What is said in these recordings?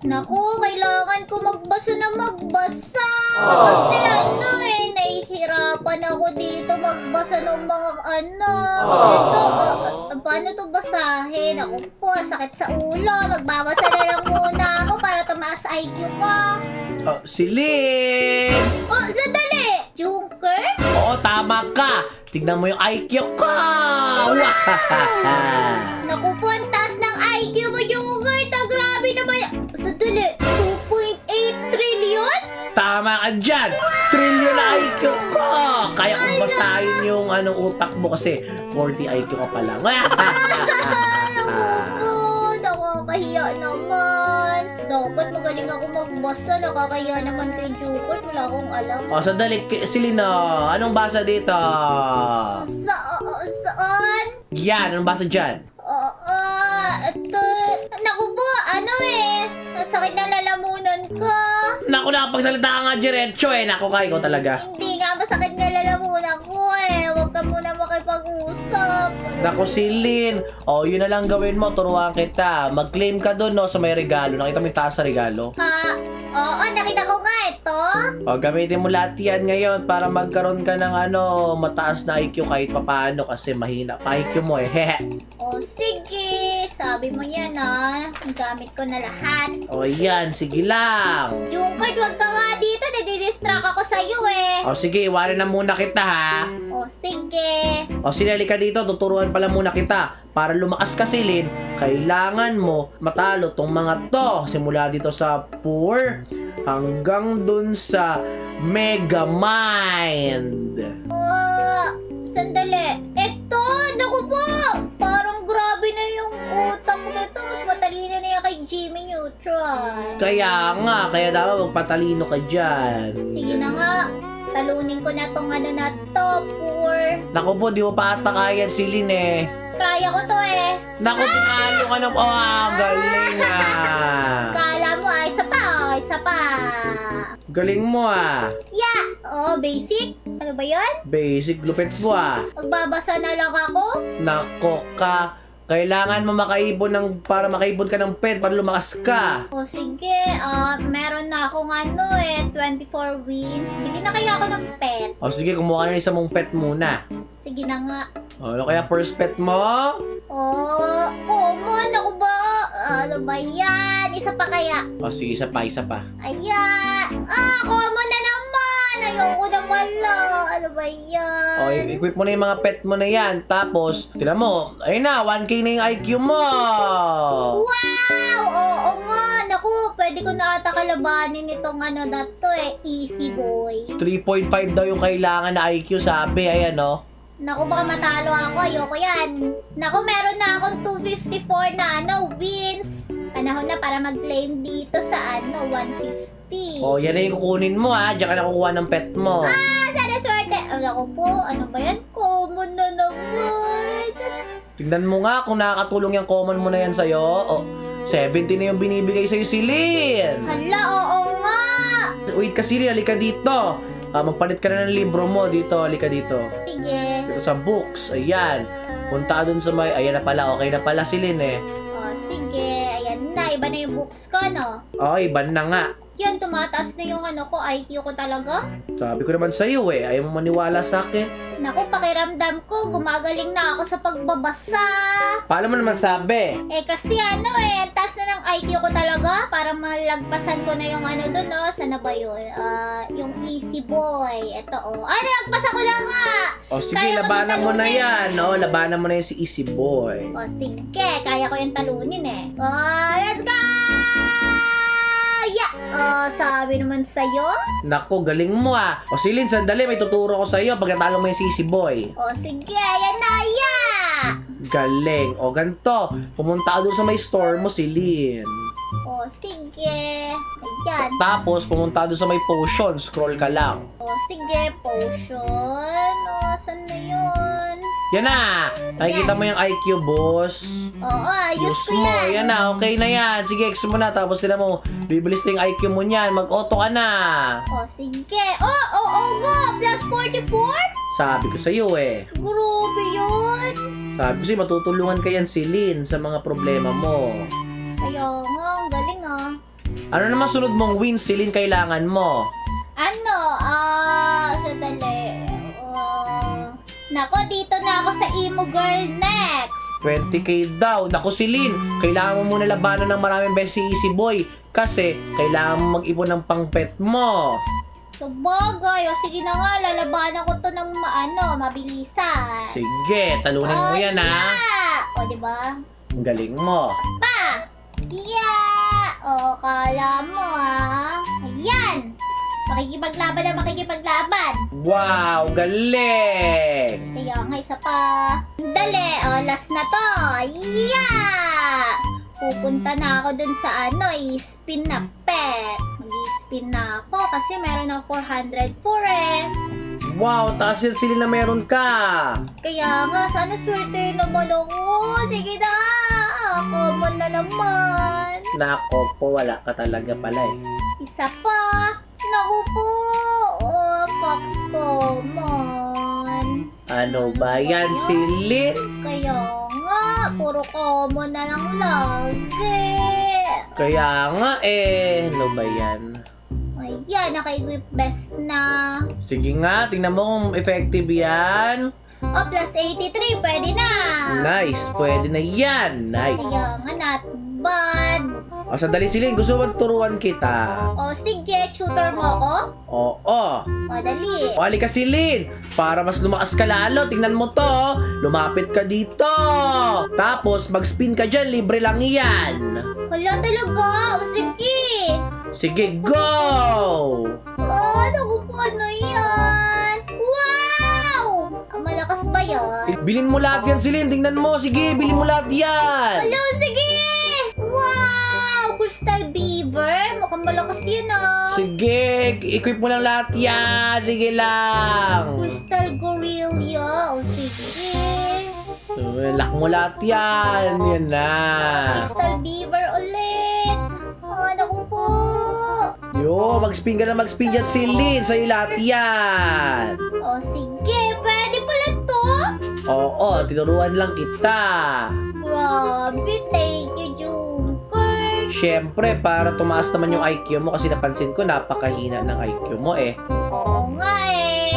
Naku, kailangan ko magbasa na magbasa. Kasi nahihirapan ako dito magbasa ng mga Ito, paano to basahin? Ako po, sakit sa ulo. Magbabasa na lang muna ako para tumaas IQ ko. Silin! Oh, sandali! Junker? Oo, tama ka. Tignan mo yung IQ ko. Naku po, ang taas ng IQ mo, Junker. Grabe naman. Sandali, 2.8 trillion? Tama ka dyan. Trillion na IQ ko. Kaya kong basahin yung utak mo kasi 40 IQ ka pa lang. Nakakahiya naman. Dapat magaling ako magbasa. Nakakahiya naman kay Jukot. Wala akong alam. Sandali. Silino, anong basa dito? Saan? Yan, anong basa dyan? Naku po, sakit na lalamunan ko. Naku, nakapagsalita ka nga diretso Naku ka, ikaw talaga. Hindi nga, masakit na lalamunan ko Huwag ka muna makipag-usap. Naku, Silin. Yun na lang gawin mo. Turuan kita. Mag-claim ka doon, no, sa may regalo. Nakita mo yung taas sa regalo? Oo, nakita ko nga ito. Gamitin mo lahat yan ngayon para magkaroon ka ng mataas na IQ kahit papaano kasi mahina pa IQ mo Sige. Sabi mo yan gamit ko na lahat. Yan. Sige lang. Jungkard, wag ka nga dito. Nadidistract ako sa'yo Sige, iwanan na muna kita ha. Sige. Sinali ka dito. Tuturuan pala muna kita. Para lumakas ka, Silin, kailangan mo matalo tong mga to. Simula dito sa poor hanggang dun sa Mega Mind. Sandali. Eto, naku po. Parang grabe na yung utak nito. Mas matalino na yan kay Jimmy Neutron. Kaya dapat magpatalino ka dyan. Sige na nga. Talunin ko na tong na to, poor. Naku po, di mo pa ata kaya, Silin Kaya ko to Naku, tinalo ka ng... galing Kala mo isa pa. Galing mo Yeah! Basic? Ano ba yan? Basic, lupit mo Magbabasa na lang ako? Nako ka. Kailangan mo para makaipon ka ng pet para lumakas ka. Sige. Meron na akong 24 wins. Bili na kaya ako ng pet. Sige, kumuha ka ng isa mong pet muna. Sige na nga. Ano kaya first pet mo? Common. Ako ba? Ano ba yan? Isa pa kaya? Sige, isa pa. Common na naman. Ayoko na wala. Ano ba yan? Equip mo na yung mga pet mo na yan. Tapos, tignan mo, ayun na, 1K na yung IQ mo. Wow! Oo nga. Naku, pwede ko na ata kalabanin itong Easy Boy. 3.5 daw yung kailangan na IQ, sabi. Ayan, Naku, baka matalo ako. Ayoko yan. Naku, meron na akong 254 na wins. Panahon na para mag-claim dito sa 150. Yan na yung kukunin mo, Diyan ka na kukuha ng pet mo. Sana swerte. Naku po, ano ba yan? Common na naman. Tignan mo nga kung nakakatulong yung common mo na yan sa'yo. 70 na yung binibigay sa'yo, Silin. Hala, oo nga. Wait ka, Silin. Halika dito. Magpalit ka na ng libro mo dito. Halika dito. Sige. Dito sa books. Ayan. Punta ka dun sa may... Ayan na pala. Okay na pala, Silin Sige. Ayan na. Iba na yung books ko, no? Iba na nga. Yan, tumataas na yung IQ ko talaga. Sabi ko naman sa'yo ayaw mo maniwala sa akin. Naku, pakiramdam ko, gumagaling na ako sa pagbabasa. Paano mo naman sabi? Kasi ang taas na ng IQ ko talaga. Para malagpasan ko na yung doon, Sana ba yun? Yung Easy Boy. Ito, nagpasa ko lang nga. Sige, Kaya ko labanan mo na talunin. yan, Labanan mo na yan si Easy Boy. Sige, kaya ko yung talunin let's go! Sabi naman sa'yo. Nako, galing mo Silin, sandali, may tuturo ko sa'yo pagkatalo mo yung si Easy Boy. Sige, ayan na, Galing. Ganito. Pumunta ka doon sa may store mo, Silin. Sige. Ayan. Tapos, pumunta doon sa may potion. Scroll ka lang. Sige, potion. Saan na yun? Yan na! Nakikita mo yung IQ, boss. Ayos Use ko mo. yan. Yan na, okay na yan. Sige, X mo na. Tapos tila mo, bibilis na yung IQ mo niyan. Mag-auto ka na. Sige. Nga. Plus 44? Sabi ko sa'yo Grabe yun. Sabi ko sa'yo, matutulungan ka yan, Silin, sa mga problema mo. Kaya nga, ang galing Ano naman sunod mong win, Celine, kailangan mo? Ano? Sadali. Nako, dito na ako sa emo girl next. 20k daw. Naku, Celine, kailangan mo muna labanan ng maraming beses si Easy Boy. Kasi kailangan mo mag-ipon ng pang-pet mo. Sabagay, o sige na nga, lalabanan ko to ng mabilisan. Sige, talunin mo yan, ha? Yeah! O, diba? Ang galing mo. Pa! Yeah! O, kala mo, ha? Ayan! Makikipaglaban na makikipaglaban. Wow, galing! Kaya nga, isa pa. Dali, o, last na to. Yeah! Pupunta na ako dun sa i-spin na pet. Mag-i-spin na ako kasi meron ako 404 Wow, taas yan, Celine, na meron ka. Kaya nga, sana swerte naman ako. Sige na, common na naman. Nako po, wala ka talaga pala eh. Isa pa. Naku po. Fox common. Ano ba yan, Celine? Kaya nga, puro common na lang lagi. Kaya nga ano ba yan? Ayan, naka-equip best na. Sige nga, tingnan mo kung effective yan. Plus 83, pwede na. Nice, pwede na yan. Kaya Nice. nga, not bad. O, sandali, Celine, gusto mo turuan kita? O, sige, tutor mo ako? Oo. O, dali. O, halika, Celine. Para mas lumakas ka lalo, tingnan mo to. Lumapit ka dito. Tapos, mag-spin ka dyan, libre lang yan. Wala talaga. O, sige. Sige, go! Naku po, ano yan? Wow! Malakas ba yan? Bilhin mo lahat yan, Celine. Tingnan mo. Sige, bilhin mo lahat yan. Hello, sige! Wow! Crystal Beaver? Mukhang malakas yan ah. Sige, equip mo lang lahat yan. Sige lang. Crystal Gorilla. O, sige. Lock mo lahat yan. Yan na. Crystal Beaver ulit. Naku po. Yo, mag-spin ka na mag-spin dyan, Celine. Sa'yo lahat yan. O, sige. Pwede pala to? Oo, tinuruan lang kita. Grabe, thank you, Junker. Siyempre, para tumaas naman yung IQ mo kasi napansin ko napakahina ng IQ mo eh. Oo nga eh.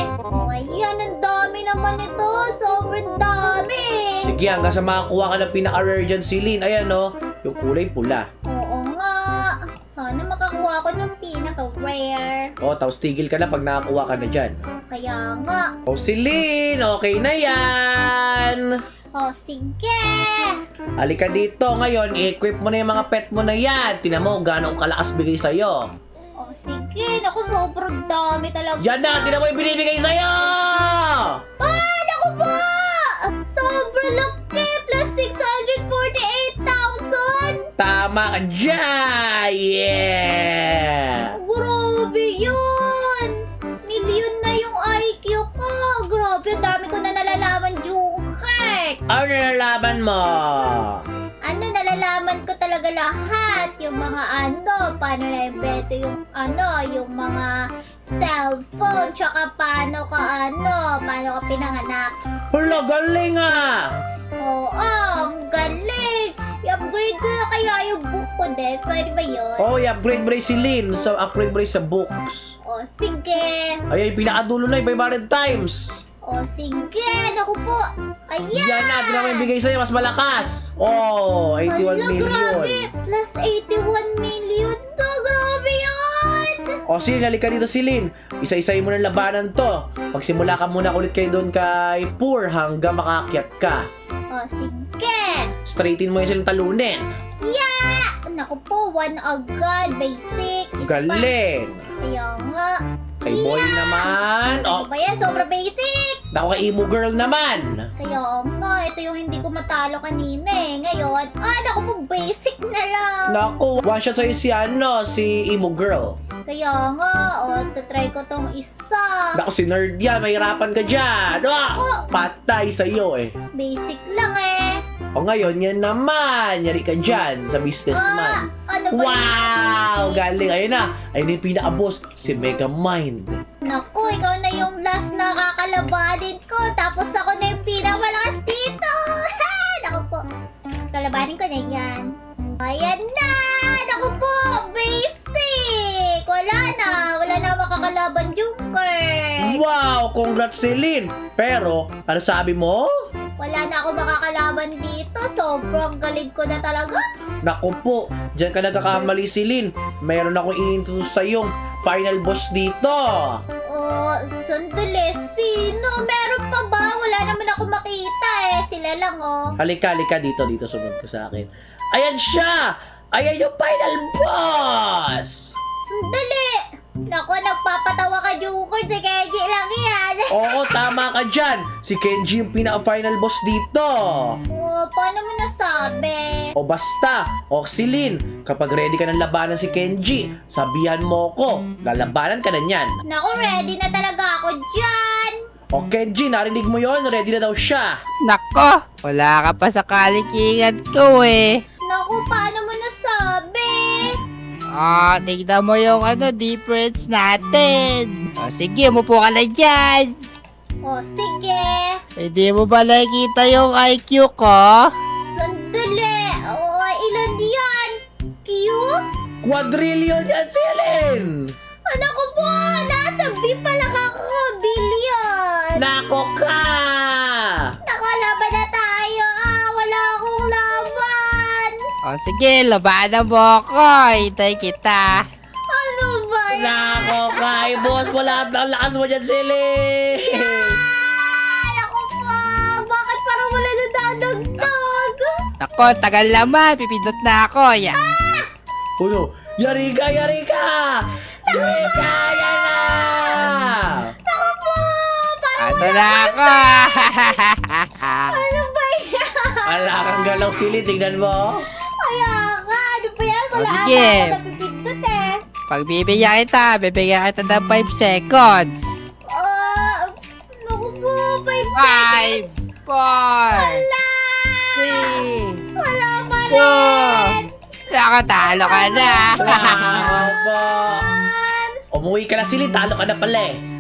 Ayan, ang dami naman ito. Sobrang dami. Sige, hanggang sa makakuha ka ng pinaka-rare dyan, Celine. Ayan o, yung kulay pula. Oo nga. Sana makakuha ko ng pinaka-rare. O, tapos tigil ka na pag nakakuha ka na dyan. Kaya nga. O, Celine, okay na yan. O, sige. Halika dito. Ngayon, i-equip mo na yung mga pet mo na yan. Tinan mo gano'ng kalakas bigay sa'yo. O, sige. Naku, sobrang dami talaga. Yan na, tinan mo yung binibigay sa'yo! Naku po! Sobrang laki. Plus 648,000. Tama ka dyan! Yeah! Grabe yun. Milyon na yung IQ ko. Grabe, ang dami ko na nalalaman, Junker. Ano nalalaman mo? Nalalaman ko talaga lahat. Yung mga paano na-invento yung yung mga cellphone, tsaka paano ka pinanganak. Hala, galing ah! Oo, ang galing. I-upgrade ko na kaya yung book ko din. Pwede ba yun? Oh, i-upgrade mo rin si Lynn. So, upgrade mo rin sa books. O, sige. Ay, pinakadulo na, 500 times. O, sige. Naku po. Ayan. Yan na, tinan mo yung bigay sa'yo, mas malakas. Oh, 81 Hala, million. grabe. Plus 81 million to. Grabe yun. O, Celine, halika dito, Celine. Isa-isayin mo ng labanan to. Magsimula ka muna ulit kayo doon kay Poor hanggang makaakyat ka. O, sige. Straightin mo yung silang talunin. Yeah! Naku po, one agad. Basic. Isa pa. Galing. Kaya nga. Kay Boy naman. Ano Oh, ba yan? Sobra basic. naku, kay Emo Girl naman. Kaya nga, ito yung hindi ko matalo kanina eh. Ngayon, naku po, basic na lang. Naku, one shot sa'yo si Emo Girl. Kaya nga, tatry ko tong isa. Naku, si Nerd yan. Mahirapan ka dyan. Patay sa'yo eh. Basic lang eh. O ngayon, yan naman. Yari ka dyan sa businessman. Ano ba Wow! yun? Galing. Ayun na. Ayun yung pinaka-boss. Si Megamind. Naku, ikaw na yung last na kakalabanin ko. Tapos ako na yung pinakamalakas dito. Naku po. Kalabanin ko na yan. Ayan na! Naku po! Basic! Wow! Congrats, Celine! Pero, ano sabi mo? Wala na ako makakalaban dito. Sobrang galing ko na talaga. Naku po, dyan ka nagkakamali, Celine. Mayroon akong iintroduce sa iyong final boss dito. Oh, sandali. Sino? Meron pa ba? Wala naman ako makita eh. Sila lang oh. Halika dito, sumunod ka sa akin. Ayan siya! Ayan yung final boss! Sandali! Naku, nagpapatawa ka, Joker. Si Kenji lang yan. Oo, tama ka dyan. Si Kenji yung pinaka-final boss dito. Oh, paano mo nasabi? O basta, o Celine, kapag ready ka ng labanan si Kenji, sabihan mo ko, lalabanan ka na niyan. Naku, ready na talaga ako dyan. O Kenji, narinig mo yon, ready na daw siya. Nako, wala ka pa sa kalikingan ko eh. Naku, paano mo nasabi? Tignan mo yung difference natin. Sige, umupo ka na dyan. Oh, sige. Hindi mo ba nakikita yung IQ ko? Sandali. Oh, ilan yan? Q? Quadrillion yan, Celine! Anak ko po, nasa B pa lang ako. Billion. Nako ka! Naku, laban na tayo. Wala akong laban. Sige, labanan mo ako. Hintay kita. Ano ba yan? Nako ka, boss mo lahat ng lakas mo dyan, Celine! Naku po, bakit parang wala nadadagdag? Nako, tagal naman. Pipindot na ako. Yan. Uno, yari ka! Yari ka, yan na! Naku po, parang Ato na ako. ano ba yan? Wala kang galaw, Celine, tignan mo. Kaya nga, ano ba yan? Wala sige. ata ako napipindot eh. Pag bibigyan kita ng 5 seconds. Naku po, 5 seconds. 5, 4, Wala! 3, Wala pa 4. rin! Nako, talo ka na. Nako po. Umuwi ka na, Celine, talo ka na pala eh.